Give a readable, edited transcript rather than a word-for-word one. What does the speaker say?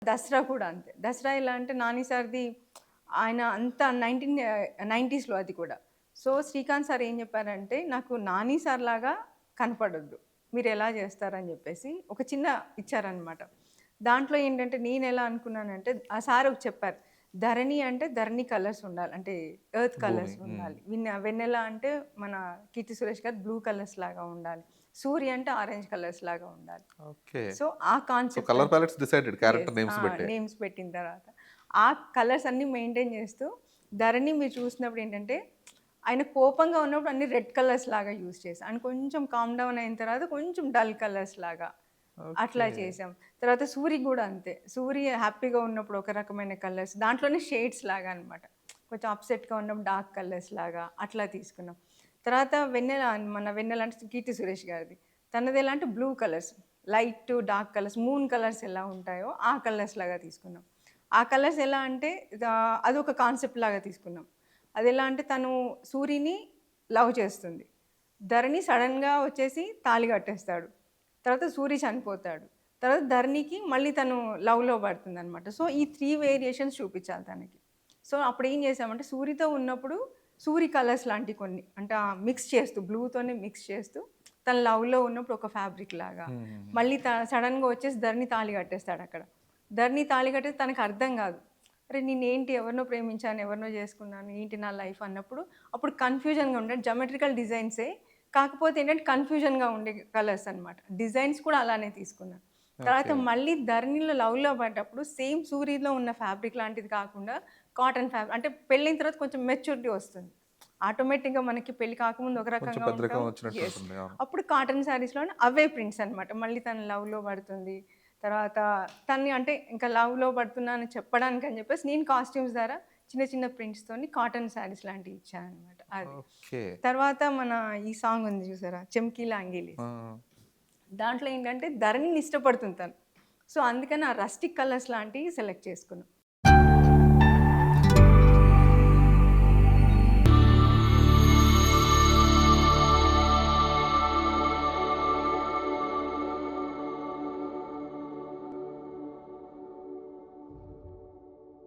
దసరా కూడా అంతే. దసరా ఎలా అంటే నాని సార్‌ది ఆయన అంతా 1990స్‌లో అది కూడా. సో, శ్రీకాంత్ సార్ ఏం చెప్పారంటే, నాకు నాని సార్ లాగా కనపడొద్దు. మీరెలా చేస్తారని చెప్పేసి ఒక చిన్న ఇచ్చారనమాట. దాంట్లో ఏంటంటే నేనెలా అనుకున్నానంటే ఆ సార్ ఒకటి చెప్పారు. ధరణి అంటే ధరణి కలర్స్ ఉండాలి. అంటే ఎర్త్ భూమి. కలర్స్ ఉండాలి. వెన్నెల అంటే మన 'కీర్తి సురేష్' గారు బ్లూ కలర్స్ లాగా ఉండాలి. సూర్య అంటే ఆరెంజ్ కలర్స్ లాగా ఉండాలి. ఓకే. సో, ఆ సో, కాన్సెప్ట్ కలర్ అని పాలెట్స్ డిసైడెడ్ యెస్. క్యారెక్టర్ నేమ్స్ బట్టే. నేమ్స్ పెట్టిన తర్వాత. ఆ కలర్స్ అన్నీ మెయింటైన్ చేస్తూ, ధరణి మీరు చూసినప్పుడు ఏంటంటే, ఆయన కోపంగా ఉన్నప్పుడు అన్ని రెడ్ కలర్స్ లాగా యూజ్ చేశా. ఆయన కొంచెం కామ్ డౌన్ అయిన తర్వాత కొంచెం డల్ కలర్స్ లాగా అట్లా ఓకే. చేసాం. తర్వాత సూరి గూడా అంతే. సూరి హ్యాపీగా ఉన్నప్పుడు ఒక రకమైన కలర్స్, దాంట్లోనే షేడ్స్ లాగా అన్నమాట. కొంచెం అప్‌సెట్‌గా ఉన్నప్పుడు డార్క్ కలర్స్ లాగా అట్లా తీసుకున్నాం. తర్వాత వెన్నెల అంటే 'కీర్తి సురేష్' గారిది. తనదెలా అంటే blue colours. Light to dark colours, moon colours ఎలా ఉంటాయో ఆ కలర్స్ లాగా తీసుకున్నాం. ఆ కలర్స్ ఎలా అంటే అదొక కాన్సెప్ట్ లాగా తీసుకున్నాం. అదెలా అంటే తను సూరిని లవ్ చేస్తుంది. ధరణి సడెన్‌గా వచ్చేసి తాళి కట్టేస్తాడు. తర్వాత సూరి చనిపోతాడు. తర్వాత ధరణికి మళ్ళీ తను లవ్‌లో పడుతుందనమాట. సో, ఈ 3 వేరియేషన్స్ చూపించాలి తనకి. సో, అప్పుడేం చేసామంటే సూరితో ఉన్నప్పుడు సూరి కలర్స్ లాంటివి కొన్ని అంటే మిక్స్ చేస్తూ బ్లూతోనే మిక్స్ చేస్తూ తను లవ్‌లో ఉన్నప్పుడు ఒక ఫ్యాబ్రిక్ లాగా. హుహుహు. మళ్ళీ సడెన్‌గా వచ్చేసి ధరణి తాళి కట్టేస్తాడక్కడ. ధరణి తాళి కట్టేసి తనకర్థం గాదు. అరే! నేనేంటి ఎవరినో ప్రేమించాను, ఎవరినో చేసుకున్నాను, ఏంటి నా లైఫ్ అన్నప్పుడు అప్పుడు కన్‌ఫ్యూజన్‌గా ఉండే జామెట్రికల్ డిజైన్సే. కాకపోతే ఏంటంటే కన్‌ఫ్యూజన్‌గా ఉండే కలర్స్ అన్నమాట. డిజైన్స్ కూడా అలానే తీసుకున్నాను. తర్వాత ఓకే. మళ్ళీ ధరణిలో లవ్‌లో పడ్డప్పుడు సేమ్ సూరిలో ఉన్న ఫ్యాబ్రిక్ లాంటిది కాకుండా కాటన్ అంటే పెళ్ళైన తర్వాత కొంచెం మెచ్యూరిటీ వస్తుంది. ఆటోమేటిక్‌గా మనకి పెళ్లి కాకముందు ఒక కొంచెం రకంగా పెద్దరికం ఉంటాం. యెస్. వచ్చినట్టుంటుంది. అవును. అప్పుడు కాటన్ శారీస్‌లోనే అవే ప్రింట్స్ అన్నమాట. మళ్ళీ తను లవ్‌లో పడుతుంది. తర్వాత తనని అంటే ఇంకా లవ్‌లో పడుతున్నా అని చెప్పడానికి అని చెప్పేసి నేను కాస్ట్యూమ్స్ ద్వారా చిన్న చిన్న ప్రింట్స్‌తోని కాటన్ శారీస్ లాంటివి ఇచ్చానన్నమాట అది. ఓకే. తర్వాత మన ఈ సాంగ్ ఉంది చూసారా? 'చమ్కీల అంగీలి' ఆ! దాంట్లో ఏంటంటే ధరణిని ఇష్టపడుతుంది తను. సో, అందుకని ఆ రస్టిక్ కలర్స్ లాంటివి సెలెక్ట్ చేసుకున్నాం.